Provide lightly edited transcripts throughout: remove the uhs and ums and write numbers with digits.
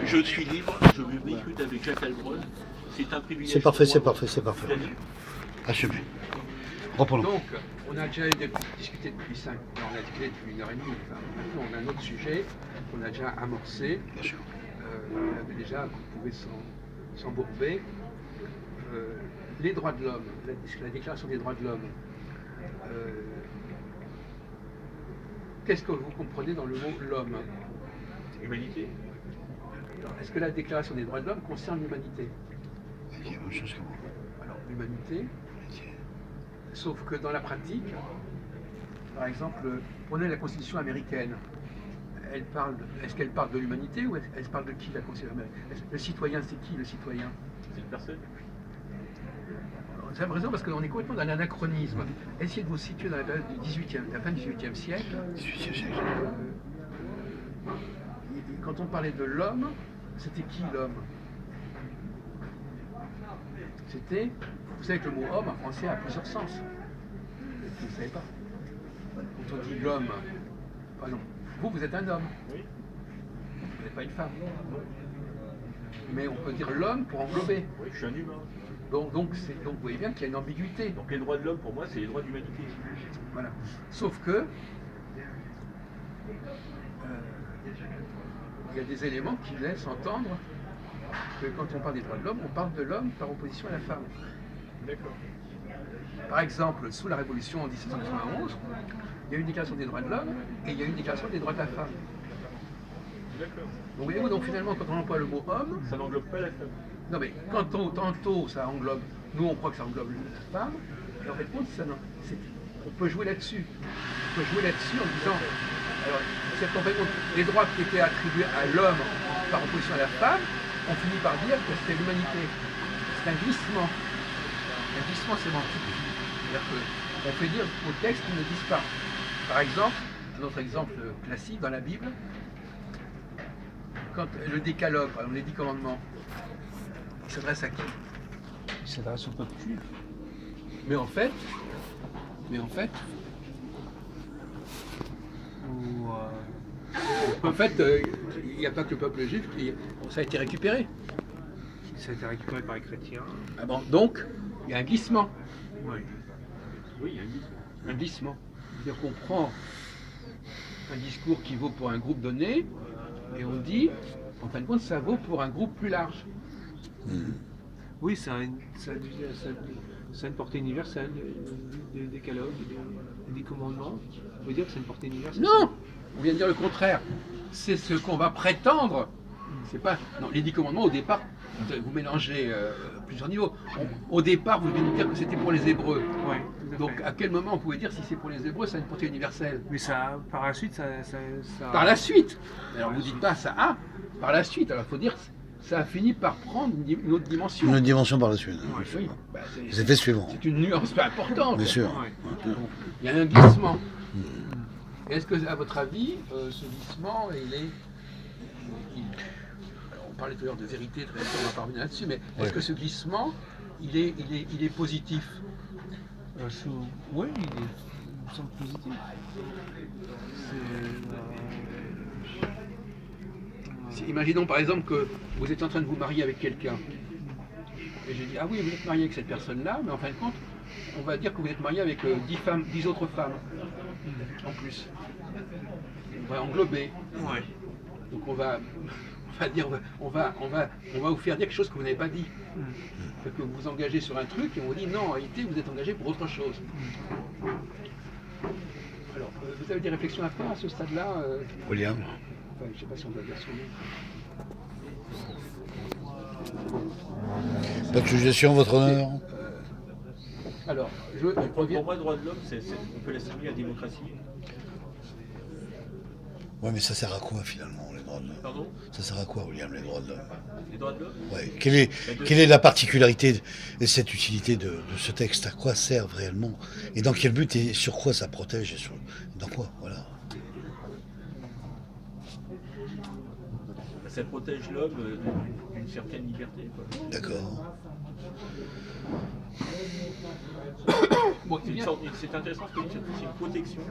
je suis libre, je discute avec Jacques Albrun. C'est un privilège. C'est parfait, c'est parfait, c'est parfait. Assumez. Reprenons. Donc, on a déjà discuté depuis 5 heures, on a discuté depuis 1h30. Enfin, maintenant, on a un autre sujet qu'on a déjà amorcé. Bien sûr. On avait déjà, vous pouvez s'embourber. Les droits de l'homme, la déclaration des droits de l'homme. Qu'est-ce que vous comprenez dans le mot l'homme? Humanité. Est-ce que la déclaration des droits de l'homme concerne l'humanité? Il y a la même chose que moi. Alors, l'humanité, sauf que dans la pratique, par exemple, prenez la Constitution américaine. Est-ce qu'elle parle de l'humanité ou elle parle de qui, la Constitution américaine? Le citoyen, c'est qui le citoyen? C'est une personne. Vous avez raison parce qu'on est complètement dans l'anachronisme. Essayez de vous situer dans la période de la fin du XVIIIe siècle. 18e siècle. Quand on parlait de l'homme, c'était qui l'homme? C'était, vous savez que le mot homme en français a plusieurs sens. Vous ne savez pas. Quand on dit l'homme, par exemple, vous êtes un homme. Oui. Vous n'êtes pas une femme. Mais on peut dire l'homme pour englober. Oui, je suis un humain. Donc vous voyez bien qu'il y a une ambiguïté. Donc les droits de l'homme, pour moi, c'est les droits de l'humanité. Voilà. Sauf que il y a des éléments qui laissent entendre que quand on parle des droits de l'homme, on parle de l'homme par opposition à la femme. D'accord. Par exemple, sous la Révolution en 1791, il y a une déclaration des droits de l'homme et il y a une déclaration des droits de la femme. D'accord. Donc voyez-vous, donc finalement, quand on emploie le mot homme, Ça n'englobe pas la femme. non mais tantôt ça englobe, nous on croit que ça englobe la femme, et en fait on peut jouer là-dessus. On peut jouer là-dessus en disant, alors, en fait, les droits qui étaient attribués à l'homme par opposition à la femme, on finit par dire que c'était l'humanité. C'est un glissement sémantique. C'est-à-dire qu'on fait dire aux textes qui ne disent pas. Par exemple, un autre exemple classique dans la Bible, quand le décalogue, par exemple les 10 commandements, il s'adresse à qui? Il s'adresse au peuple juif. Mais en fait, il n'y a pas que le peuple juif, ça a été récupéré. Ça a été récupéré par les chrétiens. Ah bon, donc, il y a un glissement. Oui. Oui, il y a une liste. Un glissement. C'est-à-dire qu'on prend un discours qui vaut pour un groupe donné, et on dit, en fin de compte, ça vaut pour un groupe plus large. Oui, ça a une portée universelle, des décalogues, des commandements. On peut dire que c'est une portée universelle. Non, on vient de dire le contraire. C'est ce qu'on va prétendre. C'est pas. Non, les 10 commandements, au départ, vous mélangez plusieurs niveaux. Au départ, vous venez de dire que c'était pour les Hébreux. Oui, tout à Donc, fait. à quel moment on pouvait dire si c'est pour les Hébreux, ça a une portée universelle? Mais ça, par la suite, ça... Par la suite. Alors, vous dites pas ça a. Par la suite. Alors, il faut dire ça a fini par prendre une autre dimension. Une autre dimension par la suite. Oui, bah, Les effets suivants. c'est une nuance pas importante. Bien sûr. Ouais. Il y a un glissement. Est-ce que, à votre avis, ce glissement, alors, on parlait tout à l'heure de vérité, très bien, on va pas revenir là-dessus, mais est-ce que ce glissement, il est positif? Oui, il me semble positif. Imaginons par exemple que vous êtes en train de vous marier avec quelqu'un. Et je dis, ah oui, vous êtes marié avec cette personne-là, mais en fin de compte, on va dire que vous êtes marié avec 10 autres femmes. En plus. On va englober. Ouais. Donc on va vous faire dire quelque chose que vous n'avez pas dit. C'est que vous vous engagez sur un truc et on vous dit non, en réalité vous êtes engagé pour autre chose. Alors, vous avez des réflexions à faire à ce stade-là William. Enfin, je ne sais pas si on doit dire son nom. Pas de suggestion, votre honneur. Alors, je reviens. Pour moi, le droit de l'homme, on peut l'assimiler à la démocratie. Ouais, mais ça sert à quoi finalement, les droits de l'homme? Pardon? Ça sert à quoi, William, les droits de l'homme? Les droits de l'homme? Ouais. Quelle est la particularité et cette utilité de ce texte? À quoi servent réellement? Et dans quel but et sur quoi ça protège? Dans quoi? Voilà. Ça protège l'homme d'une certaine liberté, quoi. D'accord. Bon, C'est intéressant parce que c'est une protection.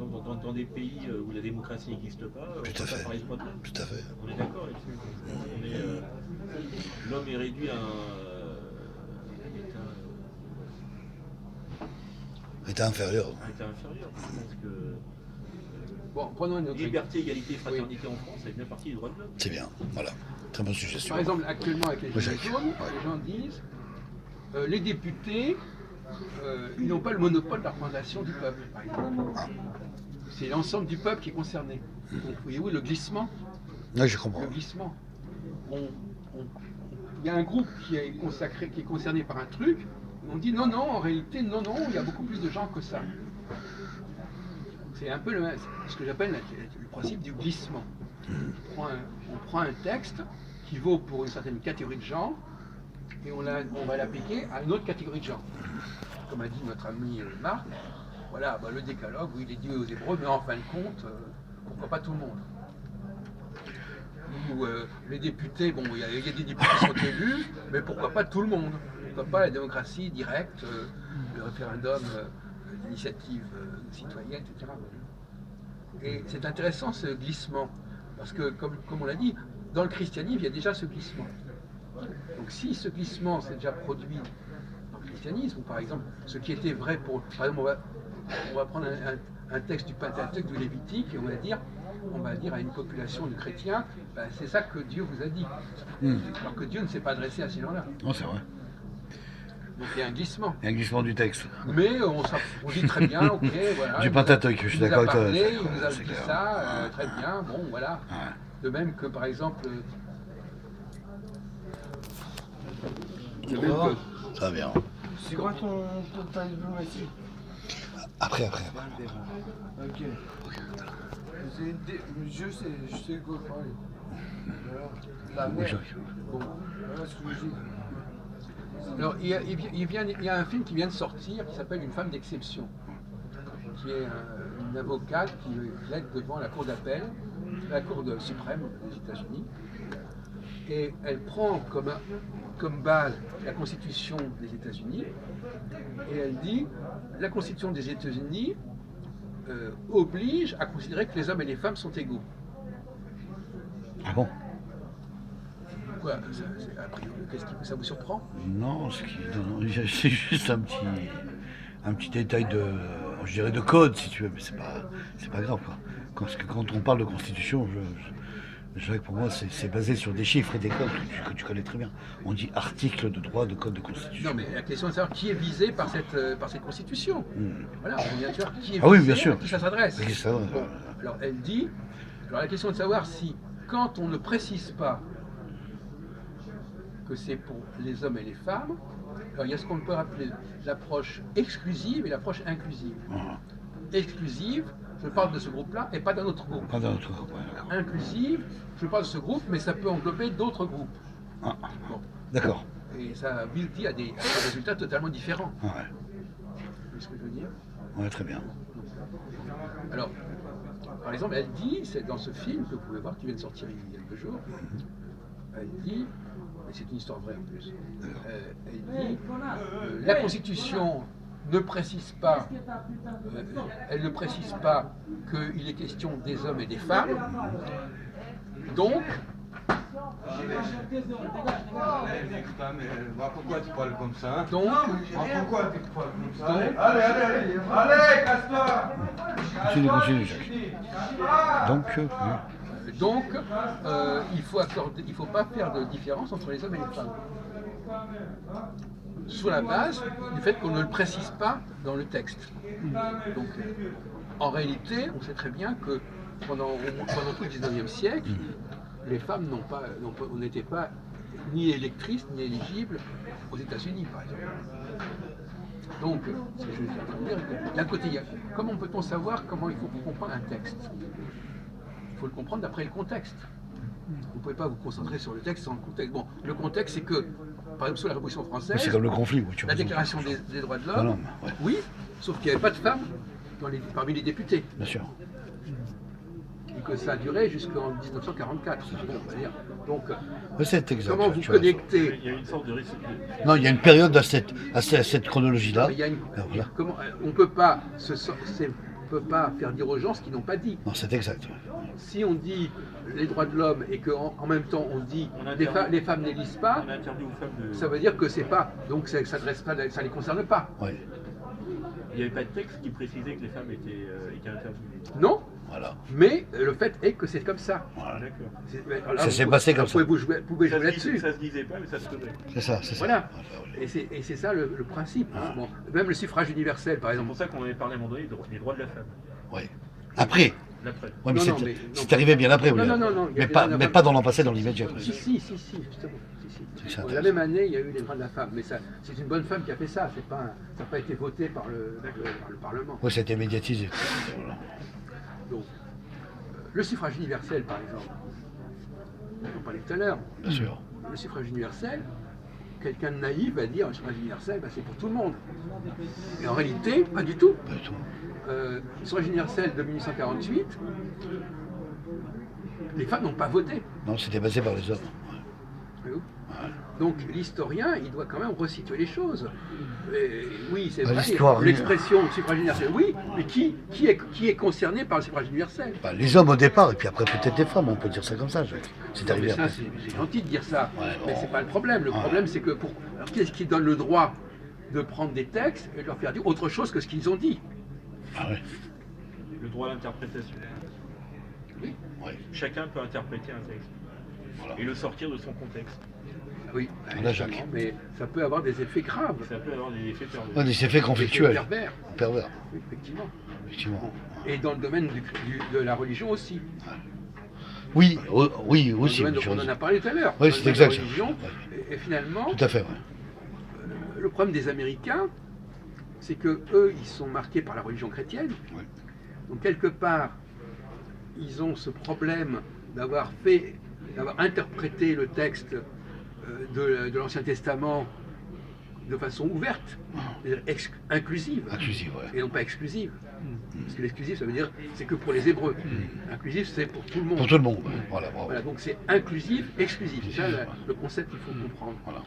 exemple, dans des pays où la démocratie n'existe pas, on Tout peut à pas fait. parler de droits de l'homme. Tout à fait. On est d'accord là-dessus. L'homme est réduit à un État inférieur. état inférieur. Je pense que Bon, prenons un autre exemple. liberté, égalité, fraternité en France, ça fait bien partie des droits de l'homme. C'est bien. Voilà. Très bonne suggestion. Par exemple, actuellement, avec les Oui, Gilets Jacques. jaunes, les gens disent les députés, ils n'ont pas le monopole de la représentation du peuple, par exemple. C'est l'ensemble du peuple qui est concerné. Donc, voyez-vous, le glissement. Oui, je comprends. Le glissement. Il y a un groupe qui est consacré, qui est concerné par un truc. On dit non, non, en réalité, non, non, il y a beaucoup plus de gens que ça. C'est un peu ce que j'appelle le principe du glissement. On prend un texte qui vaut pour une certaine catégorie de gens et on va l'appliquer à une autre catégorie de gens. Comme a dit notre ami Marc, voilà, bah, le décalogue, oui, il est dû aux Hébreux, mais en fin de compte, pourquoi pas tout le monde? Ou les députés, bon, il y a des députés qui sont élus, mais pourquoi pas tout le monde? Pourquoi pas la démocratie directe, le référendum d'initiative citoyenne, etc. Et c'est intéressant ce glissement, parce que comme on l'a dit, dans le christianisme, il y a déjà ce glissement. Donc si ce glissement s'est déjà produit dans le christianisme, ou par exemple, ce qui était vrai pour... Par exemple, on va prendre un texte du Pentateuque, du Lévitique, et on va dire à une population de chrétiens, ben, c'est ça que Dieu vous a dit. Alors que Dieu ne s'est pas adressé à ces gens-là. Non, c'est vrai. Donc il y a un glissement. Il y a un glissement du texte. Mais on dit très bien, ok, voilà. Du Pentateuque, je suis d'accord avec toi. Il nous a C'est dit clair. ça, très bien, bon, voilà. Ouais. De même que, par exemple... de même que- Ça va bien. C'est quoi ta diplomatie? Après. Ok. Je sais quoi parler. Voilà. La Oui, mer. Jacques. Bon, voilà ce que je dis. Alors, il y a un film qui vient de sortir qui s'appelle Une femme d'exception, qui est une avocate qui plaide devant la cour d'appel, la cour suprême des États-Unis, et elle prend comme base la Constitution des États-Unis, et elle dit la Constitution des États-Unis oblige à considérer que les hommes et les femmes sont égaux. Ah bon? Quoi, a priori, ça vous surprend? Non, c'est juste un petit détail je dirais de code, si tu veux, mais c'est pas grave, quoi. Parce que quand on parle de constitution, je dirais que pour moi, c'est basé sur des chiffres et des codes que tu connais très bien. On dit article de droit de code de constitution. Non, mais la question est de savoir qui est visé par cette constitution. Voilà, on vient de savoir qui est visé, Ah oui, bien sûr. à qui ça s'adresse. À qui ça s'adresse. Bon, alors elle dit, alors la question est de savoir si, quand on ne précise pas que c'est pour les hommes et les femmes, alors il y a ce qu'on peut appeler l'approche exclusive et l'approche inclusive. Exclusive, je parle de ce groupe-là et pas d'un autre groupe. Pas d'un autre groupe, ouais, d'accord. Inclusive, je parle de ce groupe, mais ça peut englober d'autres groupes. Ah, Bon. d'accord. Et ça aboutit à des résultats totalement différents. Ouais. Vous voyez ce que je veux dire? Ouais, très bien. Alors, par exemple, elle dit, c'est dans ce film que vous pouvez voir, qui vient de sortir il y a quelques jours, elle dit, et c'est une histoire vraie en plus, elle dit, la Constitution ne précise pas, elle ne précise pas qu'il est question des hommes et des femmes, donc, Pourquoi tu parles comme ça? donc, Pourquoi tu parles comme ça? Donc- Allez, casse-toi! Continue, Jacques. Donc, il faut pas faire de différence entre les hommes et les femmes. Sur la base du fait qu'on ne le précise pas dans le texte. Donc, en réalité, on sait très bien que pendant tout le 19e siècle, les femmes n'étaient pas ni électrices ni éligibles aux États-Unis, par exemple. Donc, ce que je suis en train de dire, d'un côté, comment peut-on savoir comment il faut comprendre un texte? Il faut le comprendre d'après le contexte. Vous ne pouvez pas vous concentrer sur le texte sans le contexte. Bon, le contexte, c'est que, par exemple, sous la Révolution française, c'est comme le conflit. Oui, tu la raison. Déclaration des droits de Non, l'homme, non, ouais. oui, sauf qu'il n'y avait pas de femmes parmi les députés, Bien sûr. et que ça a duré jusqu'en 1944. Bon, on va dire. Donc, Mais c'est exact. comment vous tu as raison. connectez? Il y a une sorte de récit. Non, il y a une période à cette chronologie-là. Il y a Voilà. on ne peut pas peut pas faire dire aux gens ce qu'ils n'ont pas dit. Non, c'est exact. Ouais. Si on dit les droits de l'homme et qu'en même temps on dit les femmes n'élisent pas, On a interdit aux femmes de. ça veut dire que c'est pas, donc ça les concerne pas. Ouais. Il n'y avait pas de texte qui précisait que les femmes étaient interdites. Non, Voilà. mais le fait est que c'est comme ça. Voilà. D'accord. Ça s'est passé comme ça. Vous pouvez jouer là-dessus. Ça se disait pas, mais ça se faisait. C'est ça, c'est ça. Voilà. Ouais. Et c'est ça le principe. Hein. Bon, même le suffrage universel, par C'est exemple. pour ça qu'on avait parlé à un moment donné des droits de la femme. Ouais. Après. L'après. Ouais, mais Non, c'est mais- c'est arrivé bien après. Non, oui. non, non, il y a Mais des pas, droits de la mais femme. pas dans l'an passé, dans l'immédiat. Si, justement. C'est ça, La même année, il y a eu les droits de la femme. Mais ça, c'est une bonne femme qui a fait ça. Ça n'a pas été voté par le Parlement. Oui, c'était médiatisé. Voilà. Donc, le suffrage universel, par exemple, on en parlait tout à l'heure. Bien sûr. Le suffrage universel, quelqu'un de naïf va dire le suffrage universel, bah, c'est pour tout le monde. Et en réalité, pas du tout. Pas du tout. Le suffrage universel de 1848, les femmes n'ont pas voté. Non, c'était basé par les hommes. Voyez-vous. Donc l'historien, il doit quand même resituer les choses. Et oui, c'est Bah, vrai, l'histoire, l'expression suffrage universel, oui, mais qui est concerné par le suffrage universel? Bah, les hommes au départ, et puis après peut-être les femmes, on peut dire ça comme ça, Jacques. C'est Non, arrivé mais ça, après. c'est gentil de dire ça, Ouais, mais bon. c'est pas le problème. Le problème, c'est que alors, qu'est-ce qui donne le droit de prendre des textes et de leur faire dire autre chose que ce qu'ils ont dit? Ah ouais. Le droit à l'interprétation. Oui, Ouais. Chacun peut interpréter un texte Voilà. et le sortir de son contexte. oui, Voilà, évidemment, Jacques. mais ça peut avoir des effets graves, Ça peut avoir des effets pervers. Ouais, des effets des conflictuels. effets pervers, Pervers, oui, effectivement. effectivement. Et dans le domaine de la religion aussi. Oui, oui, Dans le aussi. domaine, je on en a parlé tout à l'heure. Oui, Dans c'est le domaine de exact, la religion, ouais. et finalement, Tout à fait, ouais. le problème des Américains, c'est que eux, ils sont marqués par la religion chrétienne. Ouais. Donc quelque part, ils ont ce problème d'avoir interprété le texte de l'Ancien Testament de façon ouverte, c'est-à-dire inclusive, Inclusive, ouais. et non pas exclusive. Parce que l'exclusif, ça veut dire c'est que pour les Hébreux. Inclusif, c'est pour tout le monde. Pour tout le monde, ouais. Voilà, bravo. Voilà, donc c'est inclusif, exclusif. C'est ça le concept qu'il faut comprendre. Voilà.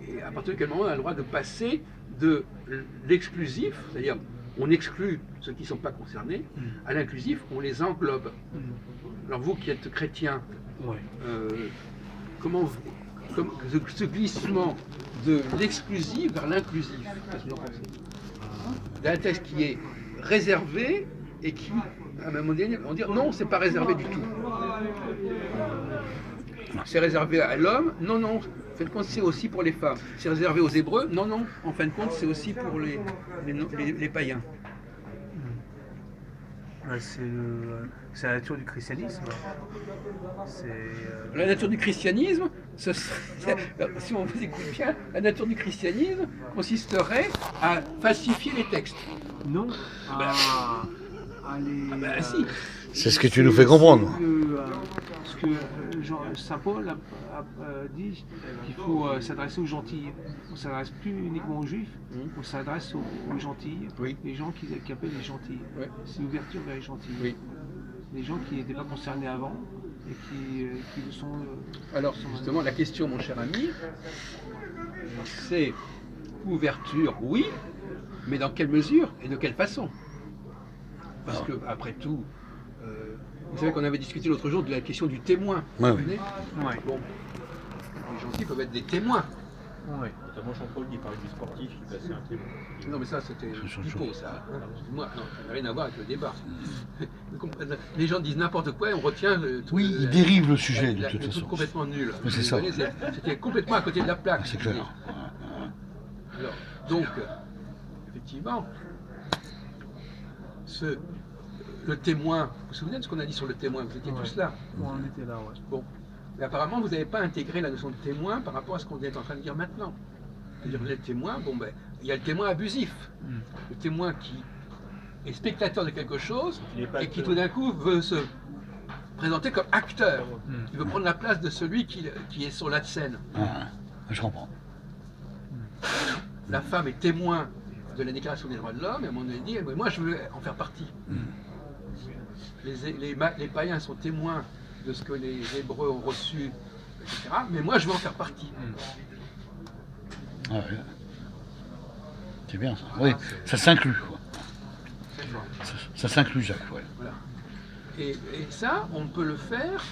Et à partir de quel moment on a le droit de passer de l'exclusif, c'est-à-dire on exclut ceux qui ne sont pas concernés, à l'inclusif, on les englobe. Alors vous qui êtes chrétien, Ouais. comment ce glissement de l'exclusif vers l'inclusif, qu'est-ce que vous en pensez? Il y a un texte qui est réservé et qui, à un moment donné, on dit non, c'est pas réservé du tout. C'est réservé à l'homme, non, non, en fin de compte, c'est aussi pour les femmes. C'est réservé aux Hébreux, non, non, en fin de compte, c'est aussi pour les païens. Ouais, c'est la nature du christianisme. La nature du christianisme, si on vous écoute bien, la nature du christianisme consisterait à falsifier les textes. Non, à les. Ah ben si. C'est ce que tu nous fais comprendre. Ce que Saint Paul a dit, qu'il faut s'adresser aux gentils. On ne s'adresse plus uniquement aux juifs, on s'adresse aux gentils, Oui. les gens qui appellent les gentils. Oui. C'est une ouverture vers les gentils. Oui. Les gens qui n'étaient pas concernés avant et qui le sont. Alors justement, la question, mon cher ami, c'est ouverture, oui, mais dans quelle mesure et de quelle façon? Parce que après tout, vous savez qu'on avait discuté l'autre jour de la question du témoin. Ouais, Vous oui. souvenez Ouais. Bon, les gentils peuvent être des témoins. Ouais. Notamment Jean-Paul qui parlait du sportif qui passait un témoin. Non mais ça c'était C'est du chaud. pot ça. Moi, non, ça n'a rien à voir avec le débat. Les gens disent n'importe quoi et on retient le truc. Oui, il dérive le sujet de le toute truc façon. complètement nul. Mais c'est ça. Vous voyez, c'était complètement à côté de la plaque. C'est clair. Alors, donc, effectivement, le témoin, vous vous souvenez de ce qu'on a dit sur le témoin? Vous étiez Ouais. tous là. On était là, ouais. Bon. Mais apparemment, vous n'avez pas intégré la notion de témoin par rapport à ce qu'on est en train de dire maintenant. C'est-à-dire le témoin, bon ben, il y a le témoin abusif. Le témoin qui est spectateur de quelque chose Il n'est pas et qui acteur. tout d'un coup veut se présenter comme acteur. Il veut prendre la place de celui qui est sur la scène. Ah, je comprends. La femme est témoin de la déclaration des droits de l'homme et à un moment donné dit, eh, moi je veux en faire partie. Les païens sont témoins de ce que les Hébreux ont reçu, etc. Mais moi je veux en faire partie. Ah, ouais. C'est bien ça. Oui, ça s'inclut, quoi. D'accord. Ça s'inclut, Jacques, ouais. Voilà. Et ça, on peut le faire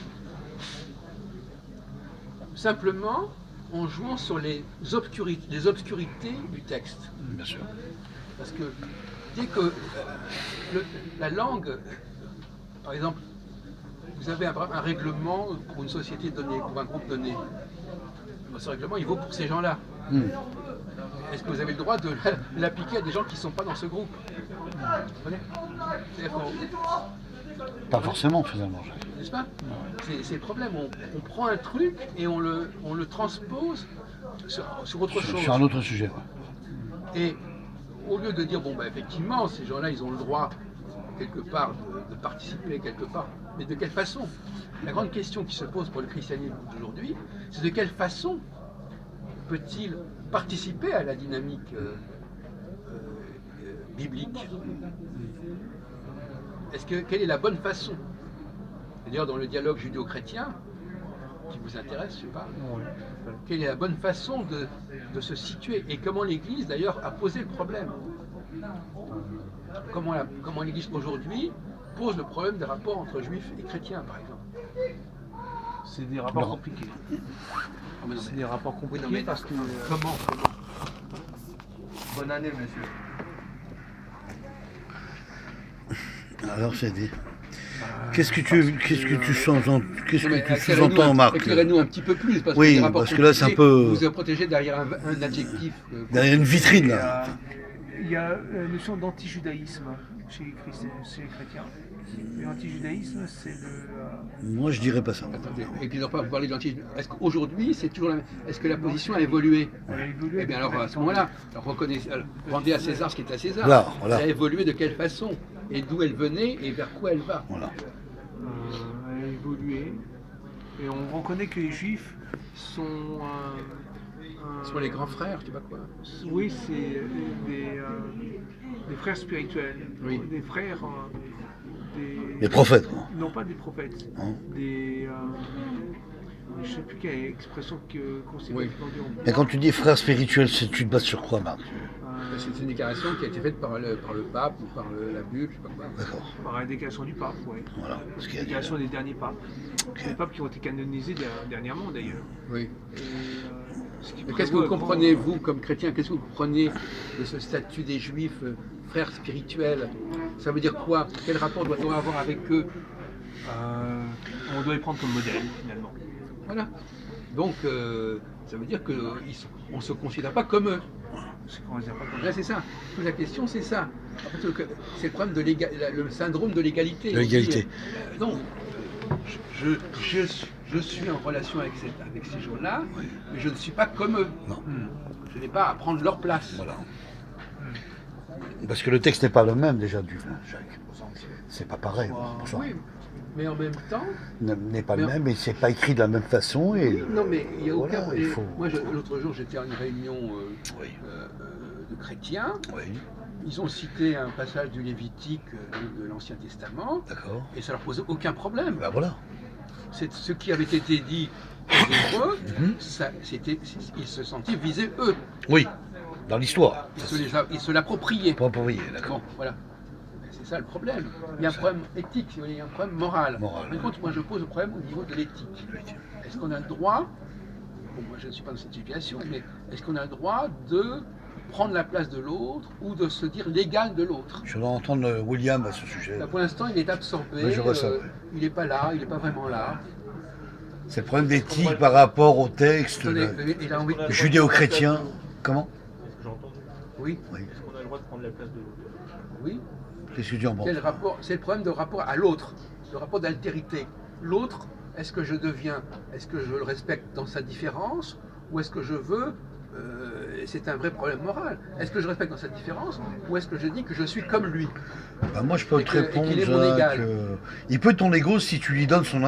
simplement en jouant sur les obscurités du texte. Bien sûr. Parce que dès que la langue, par exemple, vous avez un règlement pour une société donnée, pour un groupe donné. Ce règlement, il vaut pour ces gens-là. Est-ce que vous avez le droit de l'appliquer à des gens qui ne sont pas dans ce groupe? Vous comprenez? C'est-à-dire Pas forcément, finalement, Jacques. n'est-ce pas? C'est le problème. On prend un truc et on le transpose sur autre chose. Sur un autre sujet, ouais. Et au lieu de dire, bon, bah, effectivement, ces gens-là, ils ont le droit, quelque part, de participer quelque part, mais de quelle façon? La grande question qui se pose pour le christianisme d'aujourd'hui, c'est de quelle façon peut-il participer à la dynamique biblique? Quelle est la bonne façon? C'est-à-dire dans le dialogue judéo-chrétien, qui vous intéresse, je sais pas, quelle est la bonne façon de se situer? Et comment l'Église, d'ailleurs, a posé le problème? Comment l'Église aujourd'hui pose le problème des rapports entre juifs et chrétiens, par exemple? C'est des rapports compliqués. C'est des rapports compliqués parce que... Comment? Bonne année, monsieur. Alors, c'est dit. Qu'est-ce que tu sous-entends, Marc? Éclairez-nous un petit peu plus, parce Oui, que les rapports parce que là, c'est un compliqués, peu- vous êtes protégé derrière un adjectif. Derrière une vitrine, là. Il y a la notion d'antijudaïsme chez les chrétiens. Et l'antijudaïsme, c'est le... Moi, je dirais pas ça. Attendez, et puis on va parler de l'antijudaïsme. Est-ce qu'aujourd'hui, c'est toujours la même? Est-ce que la position a évolué? Elle a évolué. Eh bien alors à ce moment-là, rendez à César ce qui est à César. Voilà. Elle a évolué de quelle façon? Et d'où elle venait et vers quoi elle va? Voilà. Elle a évolué. Et on reconnaît que les juifs sont... Sur les grands frères, je sais pas quoi. Oui, c'est des frères spirituels. Oui. Des frères... Les prophètes, quoi. Non, pas des prophètes. Hein? Je ne sais plus quelle expression qu'on s'est Oui. répandue en Mais quand tu dis frère spirituel, tu te bases sur quoi, Marc? C'est une déclaration qui a été faite par le pape ou par la bulle, je sais pas quoi. D'accord. par la déclaration du pape, oui. Voilà. Ce qu'il y La a dit. déclaration des derniers papes. Les papes qui ont été canonisés dernièrement, d'ailleurs. Oui. Et, ce qui Mais qu'est-ce que prévoit vous comprenez, vous, comme chrétien, qu'est-ce que vous comprenez de ce statut des juifs, frères spirituels? Ça veut dire quoi? Quel rapport doit-on avoir avec eux? on doit les prendre comme modèle, finalement. Voilà. Donc, ça veut dire qu'on ne se considère pas comme eux. C'est qu'on les a pas comme Là, c'est ça. Toute la question, c'est ça. En fait, c'est le problème de le syndrome de l'égalité. De l'égalité. Non, je suis en relation avec ces gens-là, mais je ne suis pas comme eux. Non. Je n'ai pas à prendre leur place. Voilà. Parce que le texte n'est pas le même, déjà, Jacques. C'est pas pareil. Bonsoir. Oui, mais en même temps, N'est pas le même et c'est pas écrit de la même façon. Et... oui, non, mais il n'y a aucun. Voilà, il faut- Moi, l'autre jour, j'étais à une réunion Oui. de chrétiens. Oui, Ils ont cité un passage du Lévitique de l'Ancien Testament, d'accord. et ça leur posait aucun problème. Ben voilà. C'est ce qui avait été dit aux Hébreux, Mhm. ils se sentaient visés eux. Oui, dans l'histoire. Ils se l'appropriaient. Pas pour vous, d'accord. Bon, voilà. C'est ça le problème. Il y a un problème éthique, si vous voulez, il y a un problème moral. Moral. Par contre, moi je pose le problème au niveau de l'éthique. Est-ce qu'on a le droit, bon, moi je ne suis pas dans cette situation, mais est-ce qu'on a le droit de prendre la place de l'autre ou de se dire l'égal de l'autre? Je dois entendre William à ce sujet. Là, pour l'instant, il est absorbé, Oui, je vois ça. il n'est pas là, il n'est pas vraiment là. C'est le problème d'éthique par rapport au texte Il a envie de... judéo-chrétien. Comment? J'ai entendu. Oui, Oui. Est-ce qu'on a le droit de prendre la place de l'autre? oui. Qu'est-ce que tu en penses? C'est le problème de rapport à l'autre, le rapport d'altérité. L'autre, est-ce que je le respecte dans sa différence, ou est-ce que je veux, c'est un vrai problème moral, est-ce que je respecte dans sa différence, ou est-ce que je dis que je suis comme lui? Ben, moi, je peux te répondre, qu'il est mon Jacques, égal. il peut ton ego si tu lui donnes son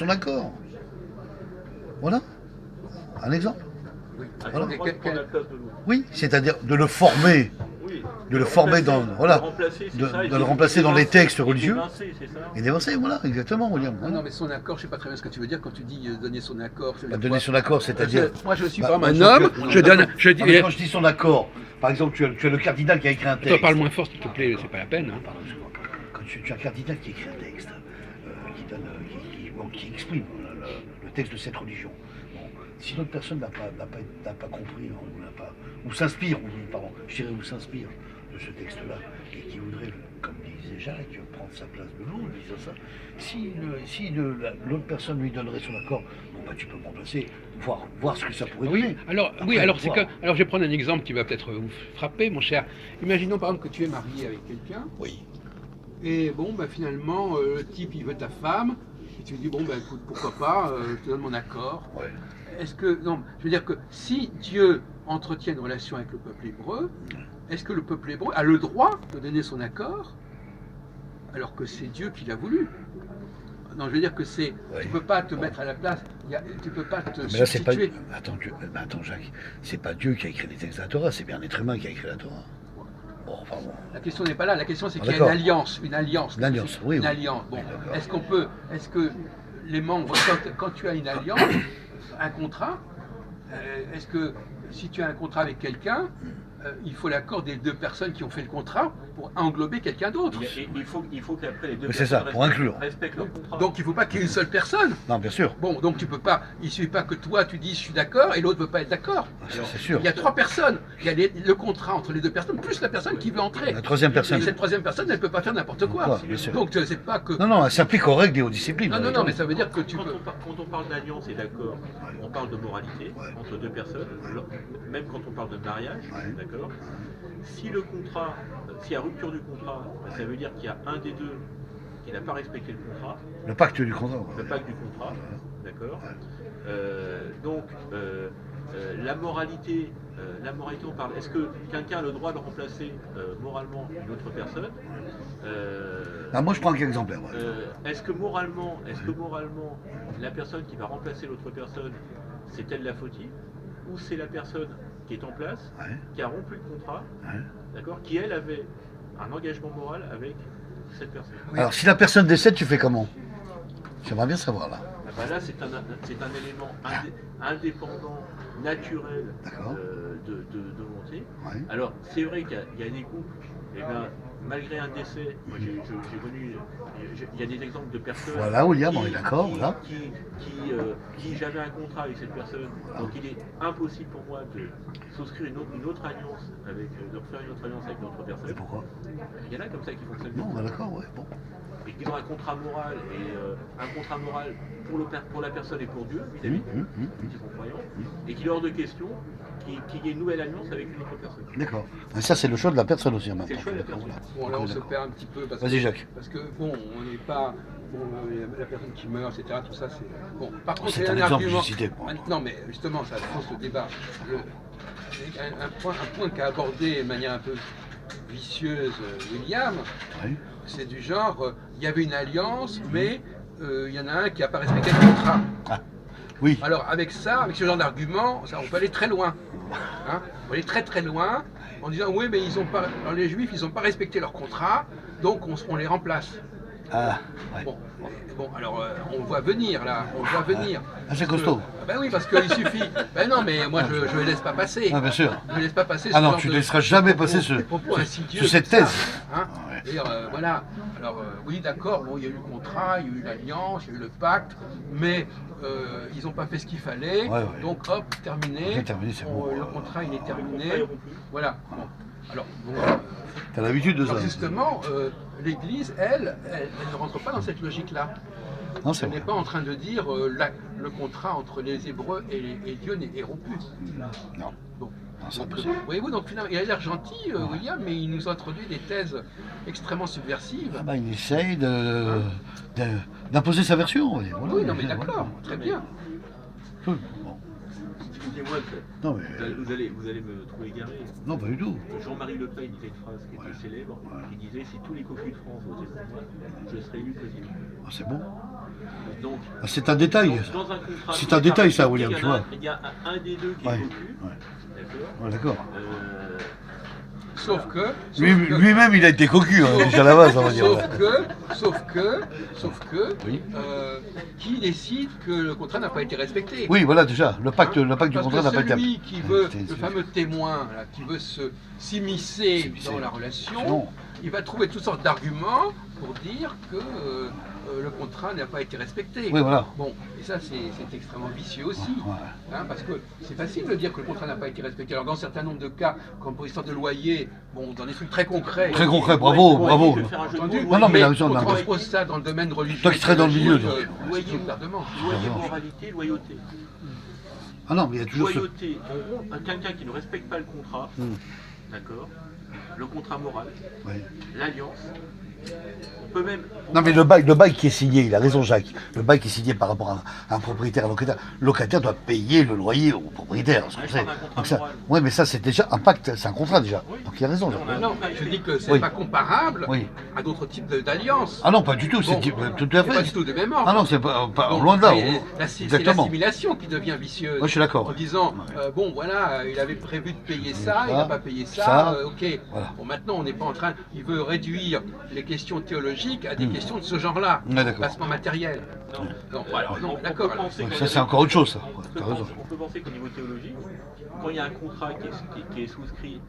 accord. Voilà. Un exemple. Oui. Ah, Voilà. on a le droit de prendre la place de l'autre. Oui, c'est-à-dire de le former Oui. de le former dans, voilà, de remplacer, c'est de, ça, et de le remplacer dans les textes religieux. d'évincer, c'est ça. Et d'évancer, voilà, exactement, William. Non, non, mais son accord, je sais pas très bien ce que tu veux dire quand tu dis donner son accord. ça veut dire Donner quoi son accord, c'est-à-dire. Moi, je suis Bah, pas moi, un je- homme, je- je donne. Je Non, dis. mais quand je dis son accord, par exemple, tu as le cardinal qui a écrit un Toi, texte. parle moins fort, s'il te plaît, c'est pas la peine. Hein. Pardon, excuse-moi. Quand tu as un cardinal qui écrit un texte, qui exprime le texte de cette religion. Bon, si l'autre personne n'a pas compris, ou s'inspire, ou s'inspire de ce texte-là, et qui voudrait, comme disait Jacques, prendre sa place de l'autre, disant ça, si l'autre personne lui donnerait son accord, bon, bah, tu peux me remplacer, voir ce que ça pourrait donner. Oui, Après, alors c'est voir. que. Alors je vais prendre un exemple qui va peut-être vous frapper, mon cher. Imaginons par exemple que tu es marié avec quelqu'un, Oui. et bon, bah, finalement, le type il veut ta femme, et tu lui dis, bon, bah, écoute, pourquoi pas, je te donne mon accord. Ouais. Est-ce que. Non, je veux dire que si Dieu entretient une relation avec le peuple hébreu, est-ce que le peuple hébreu a le droit de donner son accord alors que c'est Dieu qui l'a voulu? Non, je veux dire que c'est. Ouais. Tu peux pas te mettre à la place, tu peux pas te Mais là, c'est pas. substituer. Attends, Jacques, c'est pas Dieu qui a écrit les textes de la Torah, c'est bien un être humain qui a écrit la Torah. Bon, enfin bon. La question n'est pas là, la question c'est Ah, qu'il y a une d'accord. alliance, une alliance. Une alliance, oui, Une oui. alliance. Bon, Oui, d'accord. est-ce que les membres, quand tu as une alliance, un contrat, est-ce que si tu as un contrat avec quelqu'un, il faut l'accord des deux personnes qui ont fait le contrat pour englober quelqu'un d'autre. Il faut qu'après les deux Oui, c'est ça, pour inclure. respectent leur contrat. Donc il ne faut pas qu'il y ait une seule personne. Non, bien sûr. Bon, donc tu peux pas, il suffit pas que toi tu dises je suis d'accord et l'autre ne veut pas être d'accord. Ça, c'est sûr. Il y a trois personnes. Il y a le contrat entre les deux personnes plus la personne qui veut entrer. La troisième personne. Et cette troisième personne, elle ne peut pas faire n'importe quoi. Quoi, bien sûr. Donc c'est pas que. Non, elle s'applique aux règles et aux disciplines. Non, mais ça veut dire que tu Quand peux. on parle d'alliance et d'accord, on parle de moralité Ouais. entre deux personnes, même quand on parle de mariage, Ouais. d'accord. Si le contrat, s'il y a rupture du contrat, ça veut dire qu'il y a un des deux qui n'a pas respecté le contrat, Le pacte du contrat. le pacte du contrat, d'accord. Ouais. Donc la moralité, on parle. Est-ce que quelqu'un a le droit de remplacer moralement une autre personne? Ah, moi, je prends un cas exemplaire. Ouais. Est-ce que moralement, la personne qui va remplacer l'autre personne, c'est elle la fautive, ou c'est la personne qui est en place, Ouais. qui a rompu le contrat, Ouais. d'accord, qui elle avait un engagement moral avec cette personne? Alors, si la personne décède, tu fais comment? J'aimerais bien savoir là. Ah bah là, c'est un élément indépendant, naturel D'accord. de volonté. Ouais. Alors, c'est vrai qu'il y a des couples, eh ben, malgré un décès, moi j'ai connu, il y a des exemples de personnes. Voilà, William, on est d'accord, voilà. Qui j'avais un contrat avec cette personne, donc il est impossible pour moi de souscrire une autre alliance, de refaire une autre alliance avec d'autres Et personnes. pourquoi? Il y en a comme ça qui fonctionnent. Non, bah, d'accord, ouais. Bon. Et qu'ils ont un contrat moral, pour la personne et pour Dieu, vis-à-vis qui sont croyants, et qu'il est hors de question qu'il y ait une nouvelle alliance avec une autre personne. D'accord. Mais ça, c'est le choix de la personne aussi, maintenant. C'est le choix de la D'accord, personne. voilà. Bon, là on se D'accord. perd un petit peu parce Vas-y, Jacques. Parce que bon, on n'est pas. Bon, la personne qui meurt, etc. Tout ça, c'est. Bon, par contre, C'est il y a un un exemple que argument. j'ai cité, moi. Non, mais justement, ça fausse le débat. Un point qu'a abordé de manière un peu vicieuse William, Ouais. c'est du genre, il y avait une alliance, mais il y en a un qui n'a pas respecté le contrat. Ah, oui. Alors avec ça, avec ce genre d'argument, on peut aller très loin. Hein, on peut aller très très loin en disant oui mais ils ont pas, alors, les juifs ils n'ont pas respecté leur contrat, donc on les remplace. Ah, ouais. Bon alors on voit venir là, on voit venir. Ah, c'est costaud. Ben oui parce qu'il suffit. Ben non mais moi je ne laisse pas passer. Ah, bien sûr. Je ne laisse pas passer. Ah ce non, genre tu de- ne laisseras jamais de propos- passer de propos insidieux sur cette comme ça, thèse. hein. Ouais. C'est-à-dire, voilà. Alors oui d'accord, bon il y a eu le contrat, il y a eu l'alliance, il y a eu le pacte, mais ils n'ont pas fait ce qu'il fallait. Ouais, ouais. Donc hop, terminé. Ok, terminé, c'est bon. Le contrat il est Le contrat terminé. est rompu. Voilà. Bon. Alors, bon, T'as l'habitude de ça. alors, justement, l'Église, elle ne rentre pas dans cette logique-là. Non, c'est Elle n'est vrai. pas en train de dire le contrat entre les Hébreux et Dieu est rompu. Non. Bon. Non, c'est Donc, impossible. voyez-vous, donc finalement, il a l'air gentil, William, mais il nous introduit des thèses extrêmement subversives. Ah bah, il essaye d'imposer sa version. Voilà. Oui, non, mais Voilà. d'accord, très bien. Bon. Excusez-moi, Non, mais. vous allez me trouver égaré. Non, pas du tout. Jean-Marie Le Pen disait une phrase qui était célèbre, qui disait si tous les cocus de France votaient pour moi, je serais élu président. Ah, c'est bon. Donc, Ah, c'est un détail. dans un contrat, C'est un détail, ça, William, il y a un des deux qui Ouais. est cocu, Ouais. d'accord. Ouais, d'accord. Sauf que. Lui-même, il a été cocu, hein, déjà là-bas, ça va dire. Sauf que, Oui. qui décide que le contrat n'a pas été respecté? Oui, voilà, déjà, le pacte du Parce contrat n'a pas été... que celui qui veut, C'est- le fameux témoin, là, qui veut s'immiscer S'immiscer. dans la relation, Non. il va trouver toutes sortes d'arguments pour dire que le contrat n'a pas été respecté. Oui, voilà. Bon, et ça c'est extrêmement vicieux aussi, Ouais. hein, parce que c'est facile de dire que le contrat n'a pas été respecté. Alors dans un certain nombre de cas, comme pour l'histoire de loyer, bon, dans des trucs très concrets. Très concret, bravo, bravo. Je vais faire un jeu de Entendu. mots, Non, mais il a Mais raison, on non, mais- transpose ça dans le domaine religieux. Toi qui serais dans le milieu, toi. Loyer, C'est tout le gouvernement. loyer, moralité, loyauté. Ah non, mais il y a toujours ce... Loyauté, quelqu'un qui ne respecte pas le contrat, d'accord, le contrat moral, Oui. l'alliance, on peut même... Non mais le bail qui est signé, il a raison Jacques, le bail qui est signé par rapport à un propriétaire, un locataire, le locataire doit payer le loyer au propriétaire, c'est Ouais, ce qu'on je sait. parle d'un contrat Donc ça, moral. ouais mais ça c'est déjà un pacte, c'est un contrat déjà, Oui. donc il a raison Jacques. On a- Non, je dis que c'est Oui. pas comparable Oui. à d'autres types d'alliances. Ah non pas du tout, Bon, c'est tout à c'est pas fait. du tout de même ordre. Ah non, c'est pas Bon, loin de là. c'est Exactement. l'assimilation qui devient vicieuse. Moi je suis d'accord. En disant, bon voilà, il avait prévu de payer ça, il n'a pas payé ça, ça, ok. voilà. Bon maintenant on n'est pas en train, il veut réduire les questions théologiques à des questions de ce genre-là, Ouais, d'accord. placement matériel. Non. Non, alors, non, On d'accord. peut penser Ouais, qu'en- ça c'est encore autre chose ça. on Ouais, peut t'as raison. penser- On peut penser qu'au niveau théologique, quand il y a un contrat qui est souscrit,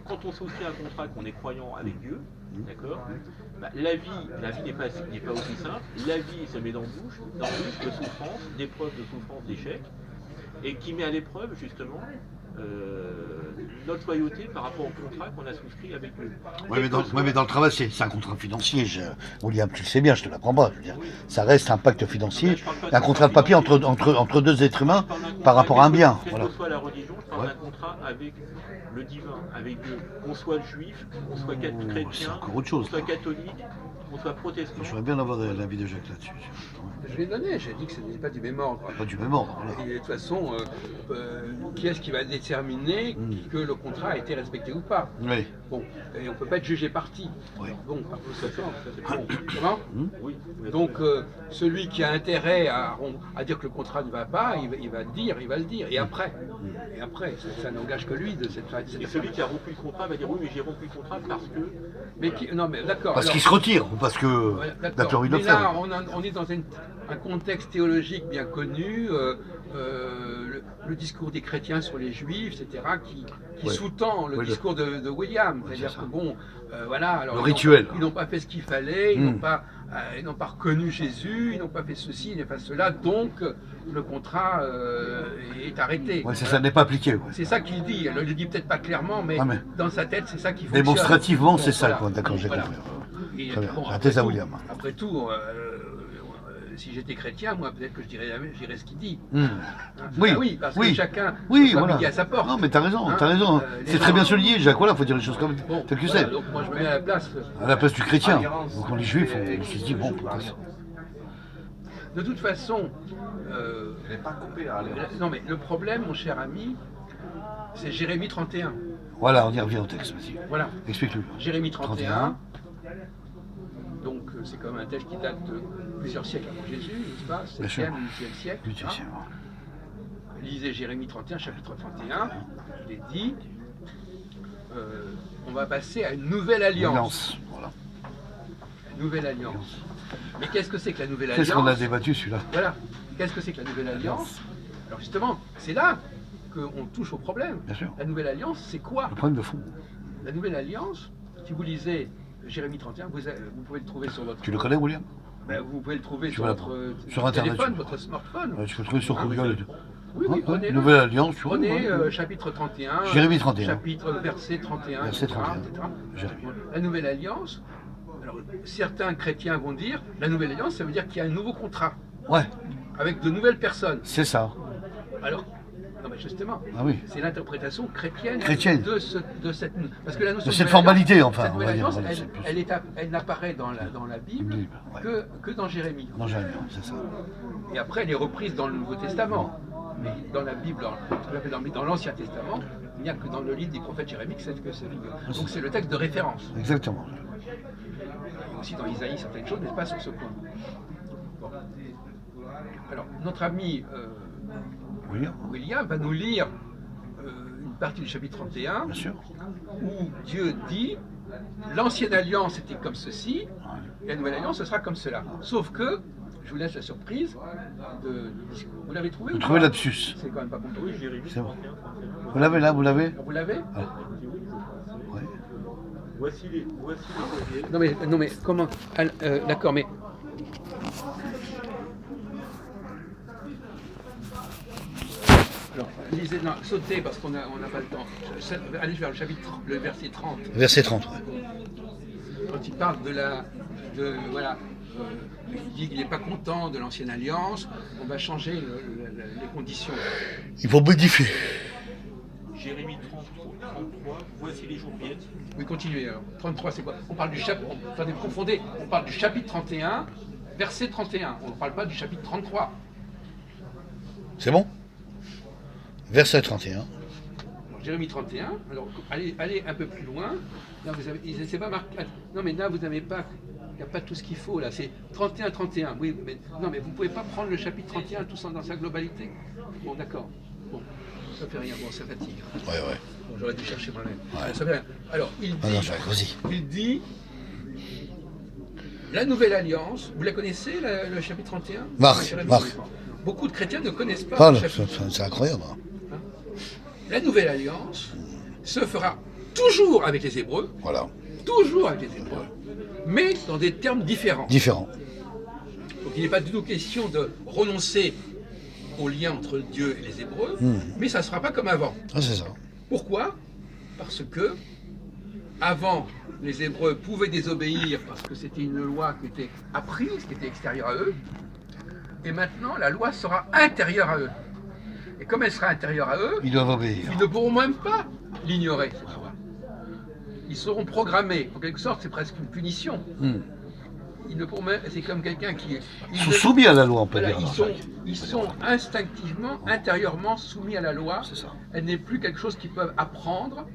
quand on souscrit un contrat qu'on est croyant avec Dieu, d'accord, bah, la vie n'est pas aussi simple. La vie se met dans le bouche de souffrance, d'épreuves, de souffrance, d'échecs, et qui met à l'épreuve justement notre loyauté par rapport au contrat qu'on a souscrit avec Dieu. Ouais, mais dans le travail, c'est un contrat financier. William, tu le sais bien, je te l'apprends pas. Je veux dire, ça reste un pacte financier, un contrat de papier entre deux êtres humains par rapport à un bien. Quelle Voilà. que soit la religion, je parle Ouais. d'un contrat avec le divin, avec Dieu. Qu'on soit juif, qu'on soit c'est chrétien, encore autre chose, qu'on soit ça. catholique, qu'on soit protestant. Je voudrais bien avoir l'avis de Jacques là-dessus. Je l'ai donné, j'ai dit que ce n'est pas du même ordre. Pas du même ordre. Voilà. Et de toute façon, qui est-ce qui va déterminer que le contrat a été respecté ou pas? Oui. Bon, et on ne peut pas être jugé parti. Oui. Bon, par conséquent, bon, comment Oui. Donc, celui qui a intérêt à dire que le contrat ne va pas, il va le dire. Et après, ça n'engage que lui de cette Et celui qui a rompu le contrat va dire oui, mais j'ai rompu le contrat parce que. Mais non, mais d'accord. Parce alors- qu'il se retire ou parce que Ouais, la d'accord. théorie Mais là, l'observe. on est dans un contexte théologique bien connu, le discours des chrétiens sur les juifs, etc., qui Ouais. sous-tend le Oui, discours de William. Ouais, C'est-à-dire c'est que ça. bon, voilà, alors Le rituel. Ils n'ont pas fait ce qu'il fallait, ils Mm. n'ont pas reconnu Jésus, ils n'ont pas fait ceci, ils n'ont pas fait cela, donc le contrat est arrêté. Ouais, ça n'est pas appliqué. Ouais. C'est ça qu'il dit. Elle ne le dit peut-être pas clairement, mais, Ah, mais dans sa tête, c'est ça qui fonctionne. Démonstrativement, Bon, c'est ça. voilà. Quoi. D'accord, j'ai Voilà. compris. Et Très bien. bon, La après thèse à tout- William. Après tout, si j'étais chrétien, moi, peut-être que je dirais ce qu'il dit. Hmm. Hein. Oui, Ah oui, parce oui. que chacun Oui, doit voilà. midi à sa porte. Non, mais t'as raison, Hein, t'as raison. les C'est très gens- bien souligné, Jacques. Voilà, faut dire les choses comme Bon, tel que voilà, c'est. donc moi, je me mets à la place. À la place du chrétien. Donc on est juif, on se dit bon, pourquoi ça. De toute façon, Elle n'est pas coupée là. non mais le problème, mon cher ami, c'est Jérémie 31. Voilà, on y revient au texte, vas-y. Voilà, Explique-le. Jérémie 31. Donc c'est comme un texte qui date de plusieurs siècles avant Jésus, n'est-ce pas? Bien sûr. 7e, 8e siècle. Huitième hein. siècle. Lisez Jérémie 31, chapitre 31. Il est dit, on va passer à une nouvelle alliance. Alliance. Voilà. Une nouvelle alliance. Mais qu'est-ce que c'est que la nouvelle Qu'est-ce alliance? qu'on a débattu celui-là? Voilà. Qu'est-ce que c'est que la nouvelle alliance? Alors justement, c'est là qu'on touche au problème. Bien sûr. La nouvelle alliance, c'est quoi? Le problème de fond. La nouvelle alliance, si vous lisez Jérémie 31, vous pouvez le trouver sur votre... Tu le connais, William? Ben, vous pouvez le trouver Tu sur vas votre sur Internet, téléphone, tu- votre smartphone. Ouais, tu peux le trouver sur Ah, Google et tout. Oui, oui, prenez-le. Nouvelle Alliance, tu vois. Prenez ouais. chapitre 31, Jérémie 31. chapitre verset 31, Verset etc., 31. etc. Jérémie. La nouvelle alliance, alors certains chrétiens vont dire, la nouvelle alliance, ça veut dire qu'il y a un nouveau contrat, Ouais, avec de nouvelles personnes. c'est ça. Alors, non mais justement, Ah oui. c'est l'interprétation chrétienne, Chrétienne. de cette... Parce que la notion De cette nouvelle formalité, alliance, enfin, cette on nouvelle va dire, alliance, voilà, c'est plus- elle n'apparaît dans la Bible Bible, ouais. que dans Jérémie. Non, Jérémie, c'est ça. Et après, elle est reprise dans le Nouveau Testament. Mais dans la Bible, dans l'Ancien Testament, il n'y a que dans le livre des prophètes Jérémie que ça figure. Donc c'est le texte de référence. Exactement. Il y a aussi dans Isaïe certaines choses, mais pas sur ce point. Bon. Alors, notre ami William? William va nous lire une partie du chapitre 31 Bien sûr. où Dieu dit l'ancienne alliance était comme ceci, et la nouvelle alliance ce sera comme cela. Sauf que, je vous laisse la surprise du discours. Vous l'avez trouvé Vous ou trouvez pas? l'absus. C'est quand même pas compliqué. Oui, Jérémie C'est bon. 31, 31. Vous l'avez là, vous l'avez? Vous l'avez? Ouais. Voici les courriels. Non mais comment? D'accord, mais alors, lisez, non, sautez parce qu'on n'a pas le temps. Allez vers le verset 30. Verset 30, ouais. Quand il parle voilà, il dit qu'il n'est pas content de l'ancienne alliance, on va changer les conditions. Il faut modifier. Jérémie 33, voici les jours viennent. Oui, continuez alors. 33, c'est quoi? On parle du chapitre. Attendez, vous confondez. On parle du chapitre 31, verset 31. On ne parle pas du chapitre 33. C'est bon? Verset 31. Alors, Jérémie 31. Alors, allez un peu plus loin. Là, c'est pas marqué. Non, mais là, vous n'avez pas. Il n'y a pas tout ce qu'il faut là. C'est 31, 31. Oui, mais non, mais vous ne pouvez pas prendre le chapitre 31 tout dans sa globalité. Bon, d'accord. Bon, ça fait rien. Bon, ça fatigue. Ouais. Bon, j'aurais dû chercher moi-même. Ouais. Ça fait rien. Alors, Ah non, vas-y. il dit la nouvelle alliance. Vous la connaissez, le chapitre 31? Marc. Beaucoup de chrétiens ne connaissent pas Ah, le chapitre. c'est incroyable. La nouvelle alliance se fera toujours avec les Hébreux, Voilà. toujours avec les Hébreux, mais dans des termes différents. Différent. Donc il n'est pas du tout question de renoncer au lien entre Dieu et les Hébreux, mais ça ne sera pas comme avant. Ah, c'est ça. Pourquoi? Parce que avant, les Hébreux pouvaient désobéir parce que c'était une loi qui était apprise, qui était extérieure à eux, et maintenant la loi sera intérieure à eux. Et comme elle sera intérieure à eux, Ils doivent obéir. ils ne pourront même pas l'ignorer, cette loi. Ils seront programmés. En quelque sorte, c'est presque une punition. Ils ne pourront même... C'est comme quelqu'un qui... Ils sont soumis à la loi, on peut Voilà, dire. ils sont instinctivement, intérieurement soumis à la loi. C'est ça. Elle n'est plus quelque chose qu'ils peuvent apprendre.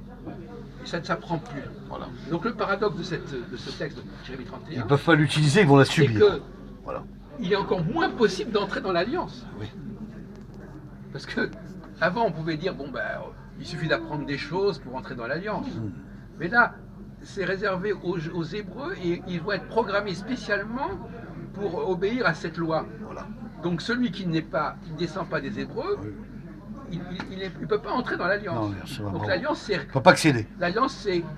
Et ça ne s'apprend plus. Voilà. Donc le paradoxe de ce texte de Jérémie 31, Ils ne peuvent pas l'utiliser, ils vont la c'est subir. que Voilà. il est encore moins possible d'entrer dans l'alliance. Oui. Parce que avant on pouvait dire il suffit d'apprendre des choses pour entrer dans l'alliance. Mais là, c'est réservé aux Hébreux et ils vont être programmés spécialement pour obéir à cette loi. Voilà. Donc celui qui ne descend pas des Hébreux, il ne peut pas entrer dans l'alliance. Non, c'est vraiment- Donc l'alliance, Il ne faut pas accéder.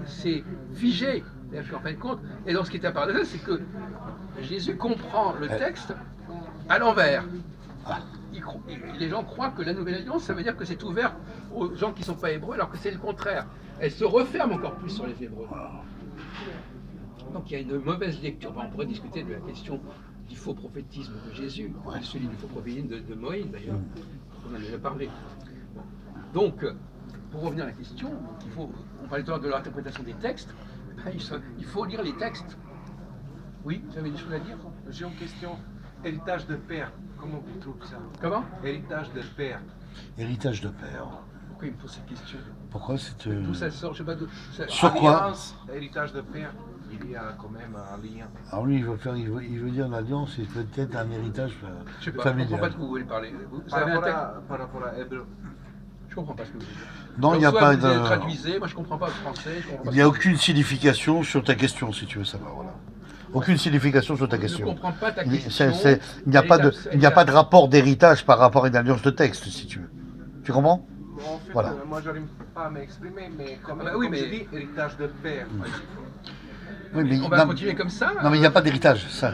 c'est figé. En fin de compte, et donc ce qui est paradoxal, c'est que Jésus comprend le texte à l'envers. Les gens croient que la nouvelle alliance, ça veut dire que c'est ouvert aux gens qui ne sont pas hébreux, alors que c'est le contraire. Elle se referme encore plus sur les hébreux. Donc il y a une mauvaise lecture. On pourrait discuter de la question du faux prophétisme de Jésus, celui du faux prophétisme de Moïse d'ailleurs. On en a déjà parlé. Donc, pour revenir à la question, on parlait tout à l'heure de l'interprétation des textes. Il faut lire les textes. Oui, vous avez des choses à dire? J'ai une question. Héritage de père, comment vous trouvez ça? Comment? Héritage de père. Héritage de père. Pourquoi il me pose cette question? Pourquoi c'est... D'où ça sort? Je sais pas d'où. Sur quoi? Alliance, héritage de père, il y a quand même un lien. Alors lui, il veut dire l'alliance, c'est peut-être un héritage Je sais pas, je comprends pas familial. de quoi vous voulez parler. Vous Par avez un rapport, texte? par rapport à Hébreu. Je comprends pas ce que vous dites. Non, il n'y a soit pas vous le de... traduisez, moi je comprends pas le français. Je comprends pas Il n'y a ce que aucune signification sur ta question, si tu veux savoir. Voilà. Aucune signification sur ta vous dites. Je ne question. comprends pas ta Il question. il n'y a pas de rapport d'héritage par rapport à une alliance de texte, si tu veux. Tu comprends? En fait, Voilà. moi j'arrive pas à m'exprimer, mais quand même, Ah bah oui, comme mais- je dis, héritage de père. Oui, mais On va continuer comme ça. non, mais il n'y a pas d'héritage, ça.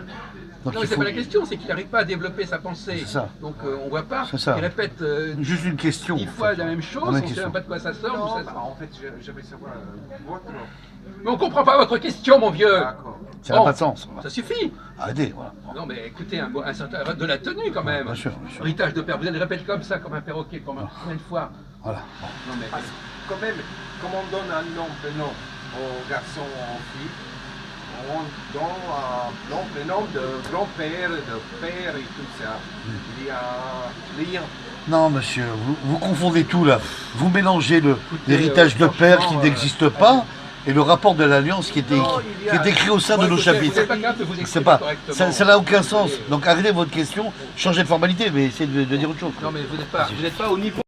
Donc Non, il mais c'est faut... pas la question, c'est qu'il n'arrive pas à développer sa pensée. C'est ça. Donc on voit pas. C'est ça. Il répète Juste une question. 10 en fois fait. la même chose, La on même ne sait question. même pas de quoi ça sort. d'où Non, ça bah, sort. en fait, je vais savoir votre. Mais on comprend pas votre question, mon vieux. D'accord. Ça n'a Bon, pas de sens. Voilà. Ça suffit. Arrêtez, voilà. Non, mais écoutez, un certain de la tenue quand même. Bien sûr, bien sûr. Héritage de père, vous allez le répéter comme ça, comme un perroquet, combien de fois? Voilà. Non, mais Parce que quand même, comme on donne un nom, prénom aux garçons, aux filles, on donne un nom, prénom de grand-père, de père et tout ça. Il y a un lien. Non, monsieur, vous confondez tout là. Vous mélangez l'héritage de franchement, père qui n'existe pas et le rapport de l'alliance qui est écrit au sein de nos vous chapitres. n'êtes pas capable de vous C'est exprimer pas, correctement. ça n'a aucun sens. Donc arrêtez votre question, changez de formalité, mais essayez de dire autre chose. Non, mais vous n'êtes pas au niveau.